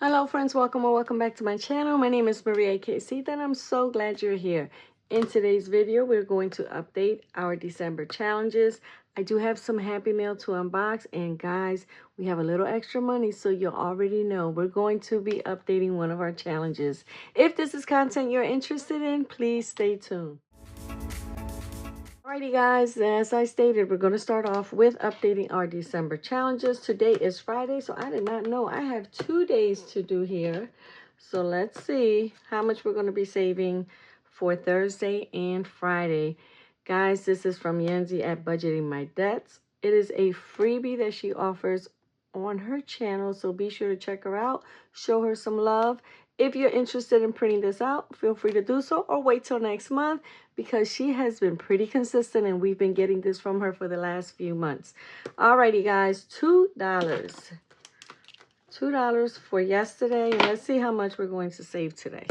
Hello friends, welcome or welcome back to my channel. My name is Maria Casita and I'm so glad you're here. In today's video, we're going to update our December challenges. I do have some Happy Mail to unbox, and guys, we have a little extra money, so you already know we're going to be updating one of our challenges. If this is content you're interested in, please stay tuned. Alrighty guys, as I stated, we're going to start off with updating our December challenges. Today is Friday, so I did not know I have 2 days to do here. So let's see how much we're going to be saving for Thursday and Friday. Guys, this is from Yanzi at Budgeting My Debts. It is a freebie that she offers on her channel, so be sure to check her out. Show her some love. If you're interested in printing this out, feel free to do so, or wait till next month, because she has been pretty consistent and we've been getting this from her for the last few months. Alrighty guys, $2. $2 for yesterday, and let's see how much we're going to save today.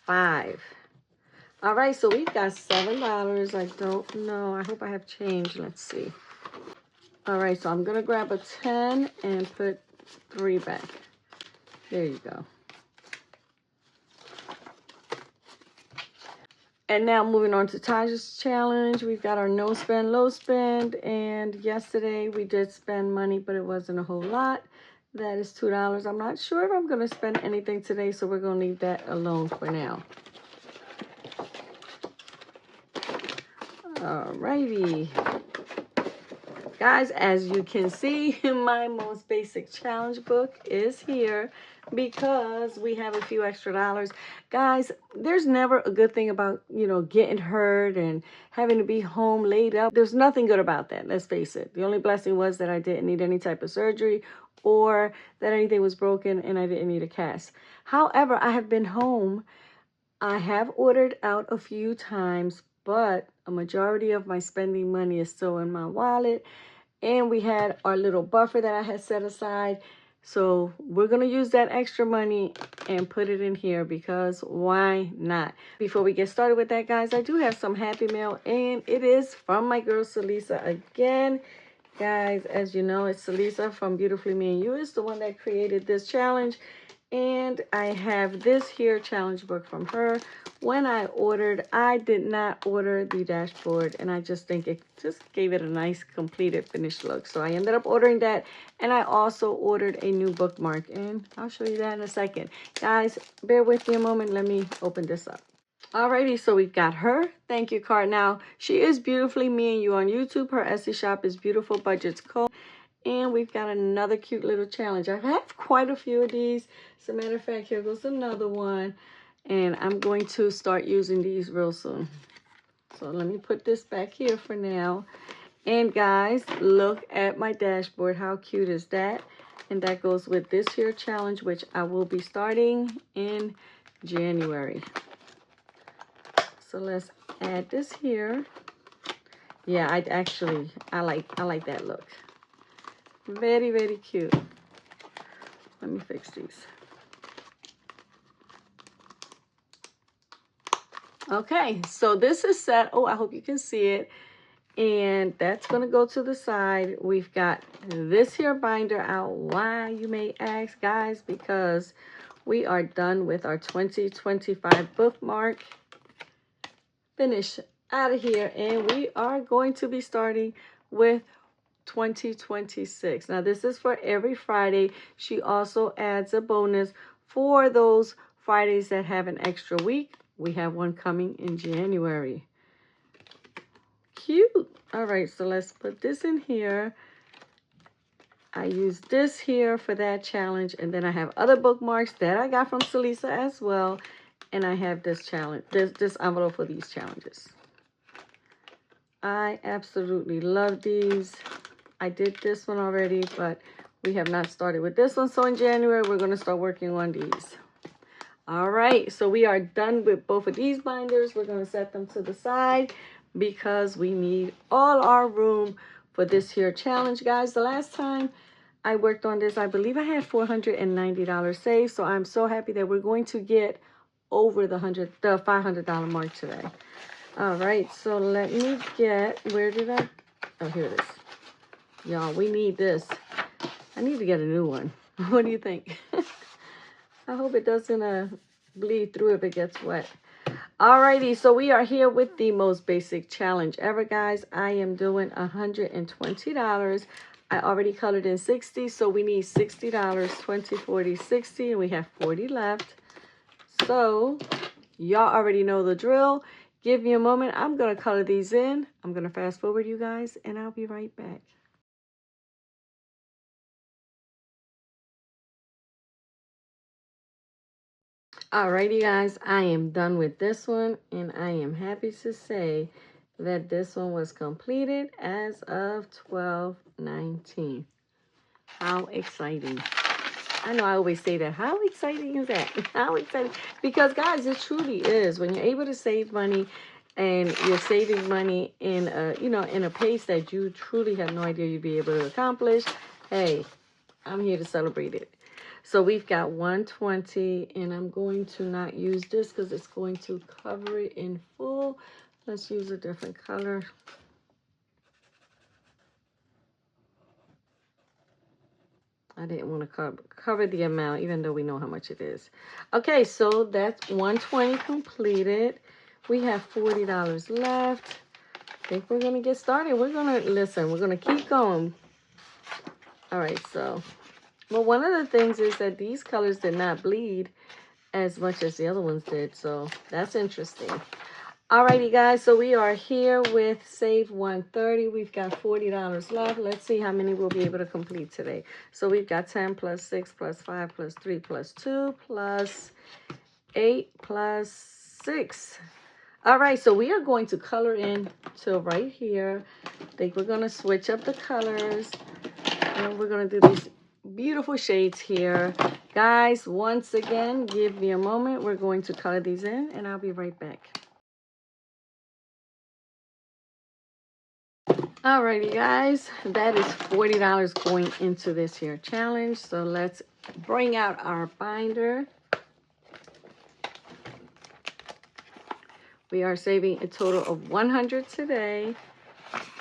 $5. Alright, so we've got $7. I don't know. I hope I have change. Let's see. Alright, so I'm going to grab a 10 and put 3 back. There you go. And now moving on to Taja's challenge, we've got our no spend, low spend. And yesterday we did spend money, but it wasn't a whole lot. That is $2. I'm not sure if I'm going to spend anything today, so we're going to leave that alone for now. Alrighty. Guys, as you can see, my most basic challenge book is here because we have a few extra dollars. Guys, there's never a good thing about, getting hurt and having to be home laid up. There's nothing good about that, let's face it. The only blessing was that I didn't need any type of surgery or that anything was broken and I didn't need a cast. However, I have been home. I have ordered out a few times, but a majority of my spending money is still in my wallet. And we had our little buffer that I had set aside. So we're going to use that extra money and put it in here because why not? Before we get started with that, guys, I do have some Happy Mail, and it is from my girl Celisa again. Guys, as you know, it's Celisa from Beautifully Me and You. Is the one that created this challenge. And I have this here challenge book from her. When I ordered, I did not order the dashboard, and I just think it just gave it a nice completed finished look. So I ended up ordering that, and I also ordered a new bookmark, and I'll show you that in a second. Guys, bear with me a moment. Let me open this up. Alrighty, so we've got her thank you card. Now, she is Beautifully Me and You on YouTube. Her Etsy shop is Beautiful Budgets Co. And we've got another cute little challenge. I have quite a few of these. As a matter of fact, here goes another one. And I'm going to start using these real soon. So let me put this back here for now. And guys, look at my dashboard. How cute is that? And that goes with this here challenge, which I will be starting in January. So let's add this here. Yeah, I like that look. Very, very cute. Let me fix these. Okay, so this is set. Oh, I hope you can see it. And that's going to go to the side. We've got this here binder out. Why, you may ask, guys? Because we are done with our 2025 bookmark. Finish out of here. And we are going to be starting with 2026. Now, this is for every Friday. She also adds a bonus for those Fridays that have an extra week. We have one coming in January. Cute. All right, so let's put this in here. I use this here for that challenge, and then I have other bookmarks that I got from Celisa as well, and I have this challenge, this envelope for these challenges. I absolutely love these. I did this one already, but we have not started with this one. So in January, we're going to start working on these. All right, so we are done with both of these binders. We're going to set them to the side because we need all our room for this here challenge, guys. The last time I worked on this, I believe I had $490 saved. So I'm so happy that we're going to get over the $500 mark today. All right, so let me get, oh, here it is. Y'all, we need this. I need to get a new one. What do you think? I hope it doesn't bleed through if it gets wet. Alrighty, so we are here with the most basic challenge ever, guys. I am doing $120. I already colored in 60, so we need $60, 20, 40, 60, and we have 40 left. So y'all already know the drill. Give me a moment. I'm going to color these in. I'm going to fast forward you guys, and I'll be right back. Alrighty, guys, I am done with this one, and I am happy to say that this one was completed as of 12/19. How exciting. I know I always say that. How exciting is that? How exciting? Because, guys, it truly is. When you're able to save money and you're saving money in a pace that you truly have no idea you'd be able to accomplish, hey, I'm here to celebrate it. So we've got 120, and I'm going to not use this because it's going to cover it in full. Let's use a different color. I didn't want to cover the amount, even though we know how much it is. Okay, so that's 120 completed. We have $40 left. I think we're going to get started. We're going to, listen, we're going to keep going. All right, so, well, one of the things is that these colors did not bleed as much as the other ones did, so that's interesting. Alrighty, guys, so we are here with Save 130. We've got $40 left. Let's see how many we'll be able to complete today. So we've got 10 plus 6 plus 5 plus 3 plus 2 plus 8 plus 6. All right, so we are going to color in to right here. I think we're going to switch up the colors, and we're going to do these beautiful shades here. Guys, once again, give me a moment. We're going to color these in, and I'll be right back. Alrighty, guys, that is $40 going into this here challenge. So let's bring out our binder. We are saving a total of 100 today.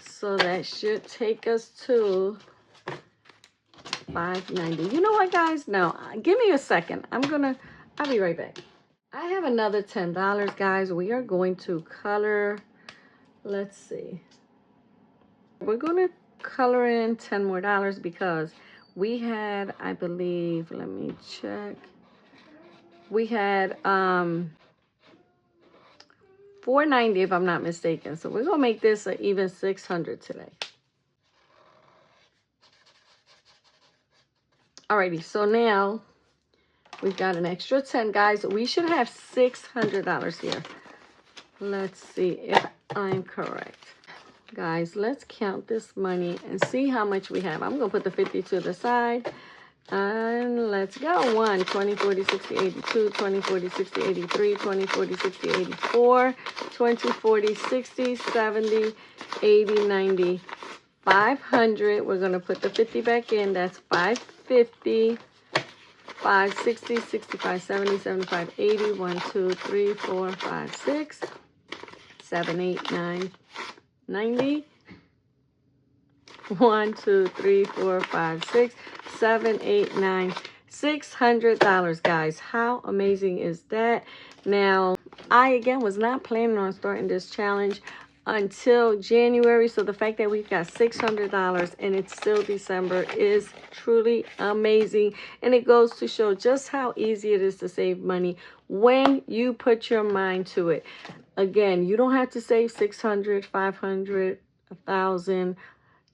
So that should take us to $590. You know what, guys? No, give me a second. I'll be right back. I have another $10, guys. We are going to color, let's see. We're going to color in $10 more because we had, I believe, let me check. We had $490 if I'm not mistaken. So we're going to make this an even $600 today. Alrighty, so now we've got an extra 10, guys. We should have $600 here. Let's see if I'm correct. Guys, let's count this money and see how much we have. I'm going to put the 50 to the side. And let's go. 1, 20, 40, 60, 82, 20, 40, 60, 83, 20, 40, 60, 84, 20, 40, 60, 70, 80, 90, 500. We're going to put the 50 back in. That's 550, 560, 65, 70, 75, 80, 1, 2, 3, 4, 5, 6, 7, 8, 9, 90. 1, 2, 3, 4, 5, 6, 7, 8, 9, $600, guys. How amazing is that? Now, I again was not planning on starting this challenge until January, so the fact that we've got $600 and it's still December is truly amazing, and it goes to show just how easy it is to save money when you put your mind to it. Again, you don't have to save 600, 500, 1,000.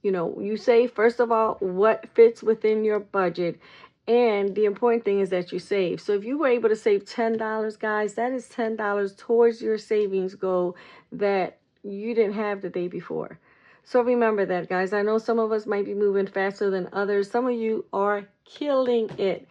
You know, you save, first of all, what fits within your budget. And the important thing is that you save. So if you were able to save $10, guys, that is $10 towards your savings goal that you didn't have the day before. So remember that, guys. I know some of us might be moving faster than others. Some of you are killing it.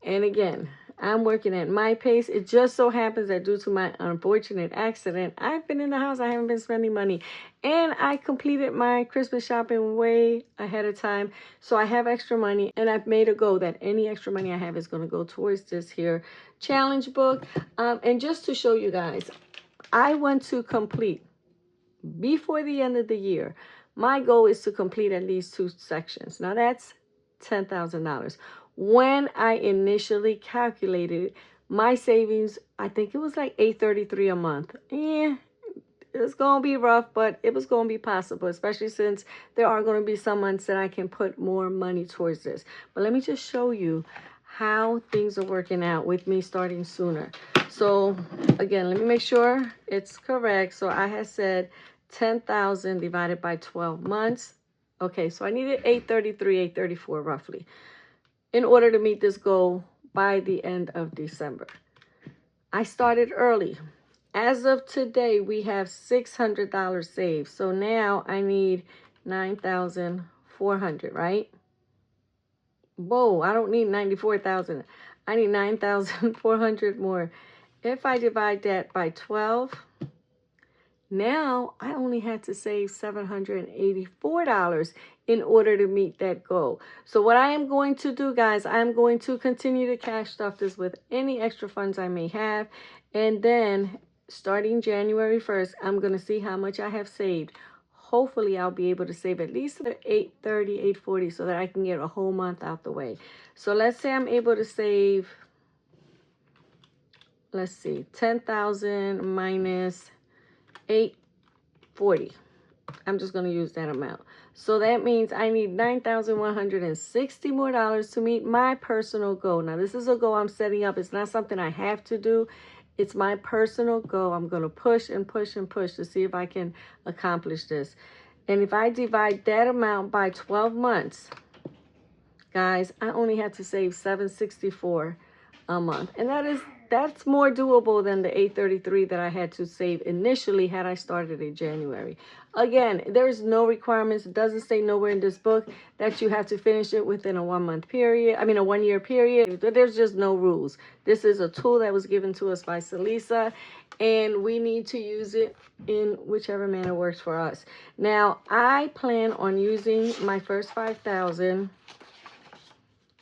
And again, I'm working at my pace. It just so happens that due to my unfortunate accident, I've been in the house. I haven't been spending money. And I completed my Christmas shopping way ahead of time. So I have extra money. And I've made a goal that any extra money I have is going to go towards this here challenge book. And just to show you guys, I want to complete before the end of the year. My goal is to complete at least 2 sections. Now that's $10,000. When I initially calculated my savings, I think it was like $833 a month. Yeah, it's going to be rough, but it was going to be possible, especially since there are going to be some months that I can put more money towards this. But let me just show you how things are working out with me starting sooner. So again, let me make sure it's correct. So I had said 10,000 divided by 12 months. Okay, so I needed 833, 834 roughly in order to meet this goal by the end of December. I started early. As of today, we have $600 saved. So now I need 9,400, right? Whoa, I don't need 94,000. I need 9,400 more. If I divide that by 12, now I only had to save $784 in order to meet that goal. So what I am going to do, guys, I'm going to continue to cash stuff this with any extra funds I may have. And then starting January 1st, I'm going to see how much I have saved. Hopefully I'll be able to save at least $830, $840 so that I can get a whole month out the way. So let's say I'm able to save, let's see, 10,000 minus 840. I'm just going to use that amount. So that means I need $9,160 more to meet my personal goal. Now, this is a goal I'm setting up. It's not something I have to do. It's my personal goal. I'm going to push and push and push to see if I can accomplish this. And if I divide that amount by 12 months, guys, I only had to save $764 a month. And that's more doable than the $833 that I had to save initially had I started in January. Again, there's no requirements. It doesn't say nowhere in this book that you have to finish it within a 1 month period. I mean, a 1 year period. There's just no rules. This is a tool that was given to us by HYSA, and we need to use it in whichever manner works for us. Now, I plan on using my first $5,000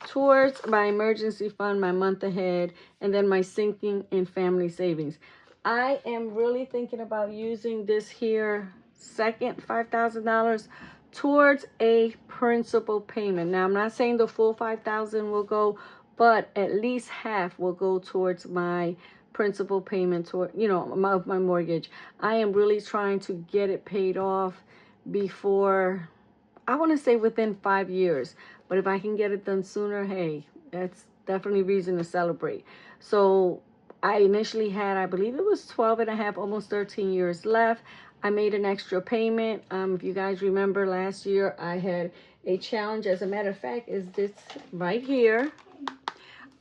towards my emergency fund, my month ahead, and then my sinking and family savings. I am really thinking about using this here second $5,000 towards a principal payment. Now, I'm not saying the full $5,000 will go, but at least half will go towards my principal payment, toward, my mortgage. I am really trying to get it paid off before, I want to say within 5 years. But if I can get it done sooner, hey, that's definitely reason to celebrate. So I initially had, I believe it was 12 and a half, almost 13 years left. I made an extra payment. If you guys remember last year, I had a challenge. As a matter of fact, is this right here.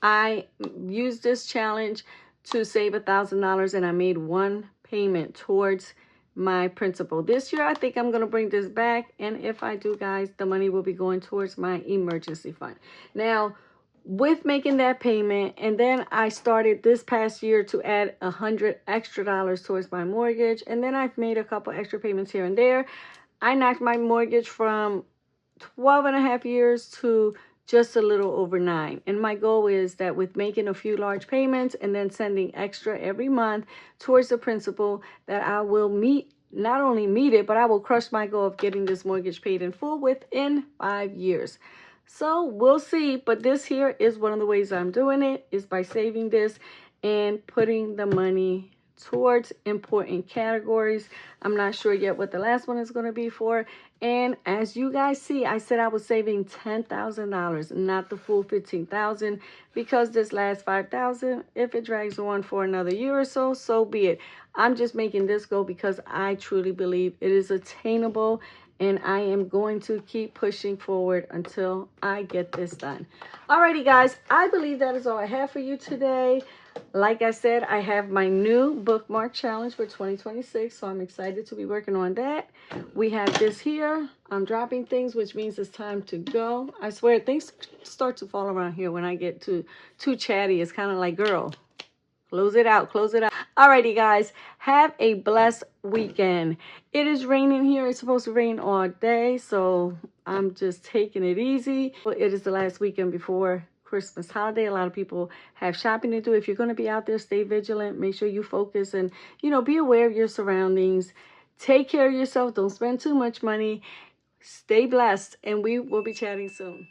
I used this challenge to save $1,000, and I made one payment towards my principal. This year, I think I'm going to bring this back. And if I do, guys, the money will be going towards my emergency fund. Now, with making that payment, and then I started this past year to add $100 extra towards my mortgage. And then I've made a couple extra payments here and there. I knocked my mortgage from 12 and a half years to just a little over 9. And my goal is that with making a few large payments and then sending extra every month towards the principal, that I will not only meet it, but I will crush my goal of getting this mortgage paid in full within 5 years. So we'll see. But this here is one of the ways I'm doing it, is by saving this and putting the money towards important categories. I'm not sure yet what the last one is going to be for. And as you guys see, I said I was saving $10,000, not the full $15,000, because this last $5,000, if it drags on for another year or so, so be it. I'm just making this go because I truly believe it is attainable, and I am going to keep pushing forward until I get this done. Alrighty, guys, I believe that is all I have for you today. Like I said, I have my new bookmark challenge for 2026, so I'm excited to be working on that. We have this here. I'm dropping things, which means it's time to go. I swear, things start to fall around here when I get too chatty. It's kind of like, girl, close it out, close it out. Alrighty, guys, have a blessed weekend. It is raining here. It's supposed to rain all day, so I'm just taking it easy. It is the last weekend before Christmas holiday. A lot of people have shopping to do. If you're going to be out there, stay vigilant. Make sure you focus and, be aware of your surroundings. Take care of yourself. Don't spend too much money. Stay blessed, and we will be chatting soon.